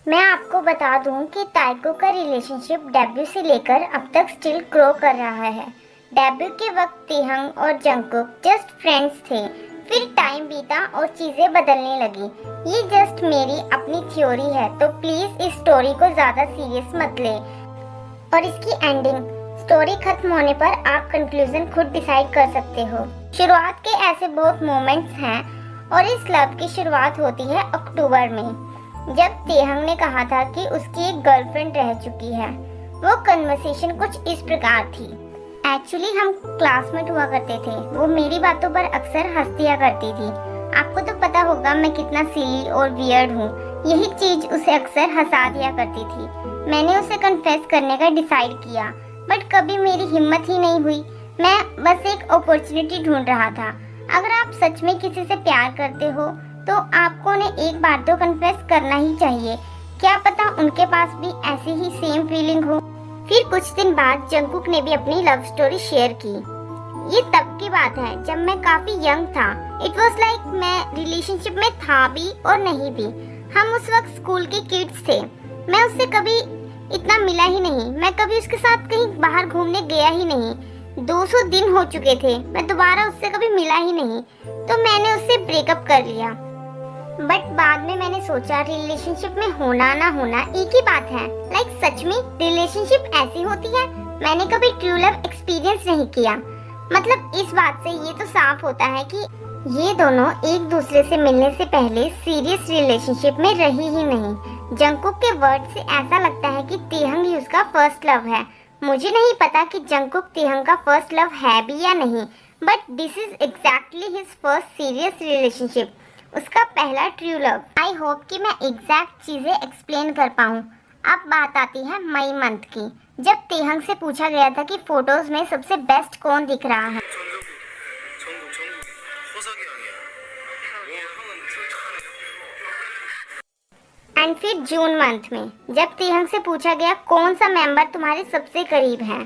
मैं आपको बता दूं कि ताइको का रिलेशनशिप डेब्यू से लेकर अब तक स्टिल ग्रो कर रहा है। डेब्यू के वक्त तेहंग और जंगकुक जस्ट फ्रेंड्स थे, फिर टाइम बीता और चीजें बदलने लगी। ये जस्ट मेरी अपनी थ्योरी है, तो प्लीज इस स्टोरी को ज्यादा सीरियस मत ले। और इसकी एंडिंग, स्टोरी खत्म होने पर आप कंक्लूजन खुद डिसाइड कर सकते हो। शुरुआत के ऐसे बहुत मोमेंट्स हैं और इस लव की शुरुआत होती है अक्टूबर में, जब तेहंग ने कहा था कि उसकी एक गर्लफ्रेंड रह चुकी है। वो कन्वर्सेशन कुछ इस प्रकार थी। एक्चुअली हम क्लासमेट हुआ करते थे। वो मेरी बातों पर अक्सर हंस दिया करती थी। आपको तो पता होगा मैं कितना सिली और वियर्ड हूँ। यही चीज उसे अक्सर हंसा दिया करती थी। मैंने उसे कन्फेस करने का डिसाइड किया, बट कभी मेरी हिम्मत ही नहीं हुई। मैं बस एक अपॉर्चुनिटी ढूंढ रहा था। अगर आप सच में किसी से प्यार करते हो तो आपको उन्हें एक बार तो कन्फेस करना ही चाहिए। क्या पता उनके पास भी ऐसी ही सेम फीलिंग हो। फिर कुछ दिन बाद जंगकुक ने भी अपनी लव स्टोरी शेयर की। ये तब की बात है जब मैं काफी यंग था। इट वॉज लाइक मैं रिलेशनशिप में था भी और नहीं भी। हम उस वक्त स्कूल के किड्स थे। मैं उससे कभी इतना मिला ही नहीं। मैं कभी उसके साथ कहीं बाहर घूमने गया ही नहीं। 200 दिन हो चुके थे। मैं दोबारा उससे कभी मिला ही नहीं, तो मैंने उससे ब्रेकअप कर लिया। बट बाद में मैंने सोचा रिलेशनशिप में होना ना होना एक ही बात है। लाइक सच में रिलेशनशिप ऐसी होती है। मैंने कभी ट्रू लव एक्सपीरियंस नहीं किया। मतलब इस बात से ये तो साफ होता है कि ये दोनों एक दूसरे से मिलने से पहले सीरियस रिलेशनशिप में रही ही नहीं। जंगकुक के वर्ड से ऐसा लगता है कि तेहंग ही उसका फर्स्ट लव है। मुझे नहीं पता कि जंगकुक तेहंग का फर्स्ट लव है भी या नहीं, but this is exactly his first serious relationship, उसका पहला ट्रू लव। आई होप कि मैं एग्जैक्ट चीजें एक्सप्लेन कर पाऊँ। अब बात आती है मई मंथ की, जब तेहंग से पूछा गया था कि फोटोज में सबसे बेस्ट कौन दिख रहा है। एंड फिर जून मंथ में, जब तेहंग से पूछा गया कौन सा मेंबर तुम्हारे सबसे करीब है।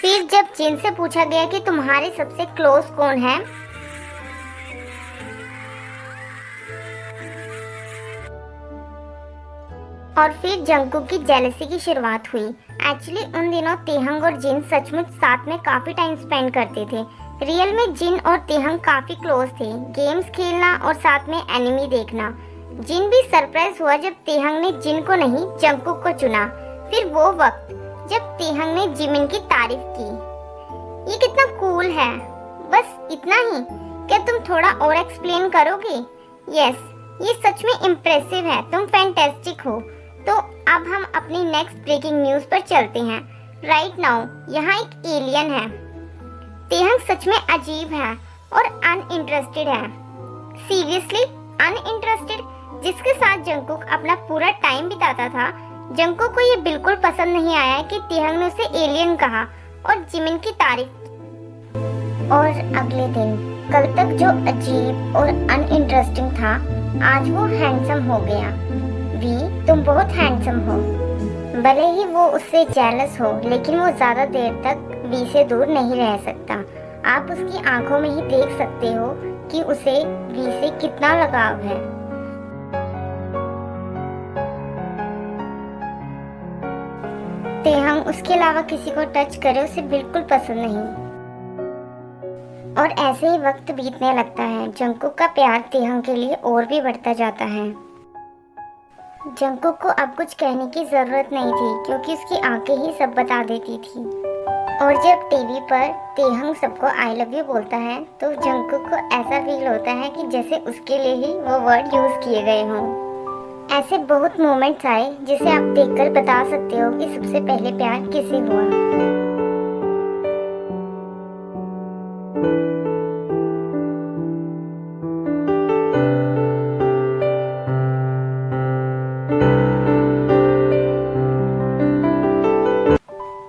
फिर जब जिन से पूछा गया कि तुम्हारे सबसे क्लोज कौन है। और फिर जंगकुक की जेलसी की शुरुआत हुई। एक्चुअली उन दिनों तेहंग और जिन सचमुच साथ में काफी टाइम स्पेंड करते थे। रियल में जिन और तेहंग काफी क्लोज थे, गेम्स खेलना और साथ में एनिमी देखना। जिन भी सरप्राइज हुआ जब तेहंग ने जिन को नहीं जंगकुक को चुना। फिर वो वक्त जब तेहंग ने जिमिन की तारीफ की। ये कितना कूल है। बस इतना ही? क्या तुम थोड़ा और एक्सप्लेन करोगे? यस, ये सच में इम्प्रेसिव है। तुम फैंटास्टिक हो। तो अब हम अपनी नेक्स्ट ब्रेकिंग न्यूज पर चलते हैं। राइट नाउ यहाँ एक एलियन है। तेहंग सच में अजीब है और अनइंटरेस्टेड है। सीरियसली अनइंटरेस्टेड, जिसके साथ जंगकुक अपना पूरा टाइम बिताता था। जंगकुक को ये बिल्कुल पसंद नहीं आया कि तेहंग ने उसे एलियन कहा और जिमिन की तारीफ। और अगले दिन, कल तक जो अजीब और अनइंटरेस्टिंग था, आज वो हैंडसम हो गया। वी, तुम बहुत हैंडसम हो। भले ही वो उससे जेलस हो, लेकिन वो ज्यादा देर तक वी से दूर नहीं रह सकता। आप उसकी आंखों में ही देख सकते हो कि उसे वी से कितना लगाव है। तेहंग उसके अलावा किसी को टच करे उसे बिल्कुल पसंद नहीं। और ऐसे ही वक्त बीतने लगता है। जंगकुक का प्यार तेहंग के लिए और भी बढ़ता जाता है। जंगकुक को अब कुछ कहने की जरूरत नहीं थी, क्योंकि उसकी आंखें ही सब बता देती थी। और जब टीवी पर तेहंग सबको आई लव यू बोलता है, तो जंगकुक को ऐसा फील होता है कि जैसे उसके लिए ही वो वर्ड यूज किए गए हों। ऐसे बहुत मोमेंट्स आए जिसे आप देखकर बता सकते हो कि सबसे पहले प्यार किसे हुआ।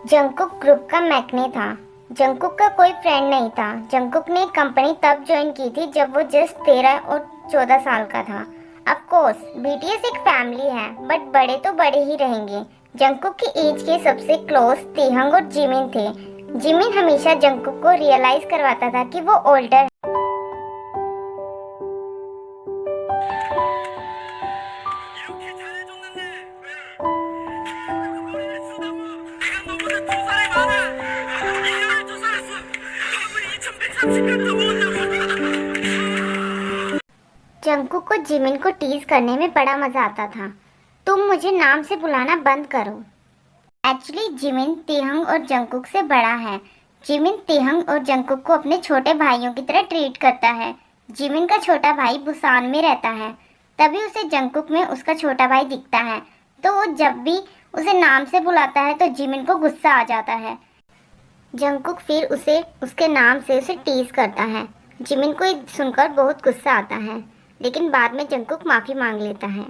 जंगकुक ग्रुप का मैकने था। जंगकुक का कोई फ्रेंड नहीं था। जंगकुक ने कंपनी तब ज्वाइन की थी जब वो जस्ट 13 और 14 साल का था। ऑफ कोर्स बीटीएस एक फैमिली है, बट बड़े तो बड़े ही रहेंगे। जंगकुक की एज के सबसे क्लोज तेहंग और जिमिन थे। जिमिन हमेशा जंगकुक को रियलाइज करवाता था कि वो ओल्डर है। जंगकुक को जिमिन को टीज करने में बड़ा मजा आता था। तुम मुझे नाम से बुलाना बंद करो। एक्चुअली जिमिन तेहंग और जंगकुक से बड़ा है। जिमिन तेहंग और जंगकुक को अपने छोटे भाइयों की तरह ट्रीट करता है। जिमिन का छोटा भाई बुसान में रहता है। तभी उसे जंगकुक में उसका छोटा भाई दिखता है, तो वो जब भी उसे नाम से बुलाता है तो जिमिन को गुस्सा आ जाता है। जंगकुक फिर उसे उसके नाम से उसे टीज करता है। जिमिन को ये सुनकर बहुत गुस्सा आता है, लेकिन बाद में जंगकुक माफ़ी मांग लेता है।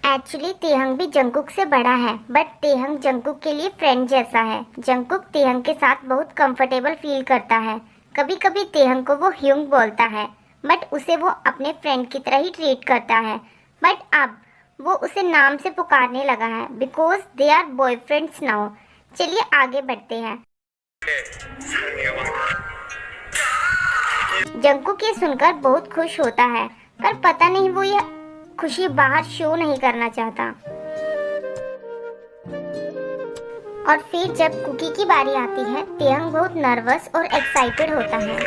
एक्चुअली तेहंग भी जंगकुक से बड़ा है, बट तेहंग जंगकुक के लिए फ्रेंड जैसा है। जंगकुक तेहंग के साथ बहुत कंफर्टेबल फील करता है। कभी कभी तेहंग को वो ह्यूंग बोलता है, बट उसे वो अपने फ्रेंड की तरह ही ट्रीट करता है। बट अब वो उसे नाम से पुकारने लगा है, because they are boyfriends now. चलिए आगे बढ़ते हैं। जंगकुक ये सुनकर बहुत खुश होता है, पर पता नहीं वो ये खुशी बाहर शो नहीं करना चाहता। और फिर जब कुकी की बारी आती है, तेहंग बहुत नर्वस और एक्साइटेड होता है।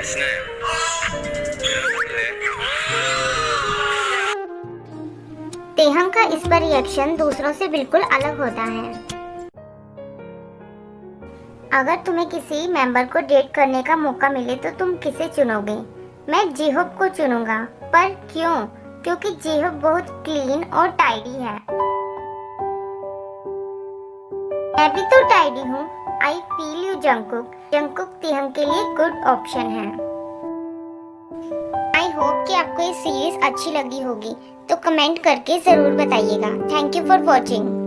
तेहंग का इस पर रिएक्शन दूसरों से बिल्कुल अलग होता है। अगर तुम्हें किसी मेंबर को डेट करने का मौका मिले तो तुम किसे चुनोगे? मैं जिहोप को चुनूंगा। पर क्यों? क्योंकि जिहोप बहुत क्लीन और टाइडी है। मैं भी तो टाइडी हूँ। I feel you Jungkook. Jungkook Taehyung के लिए गुड ऑप्शन है। आई होप कि आपको ये सीरीज अच्छी लगी होगी, तो कमेंट करके जरूर बताइएगा। Thank you for watching.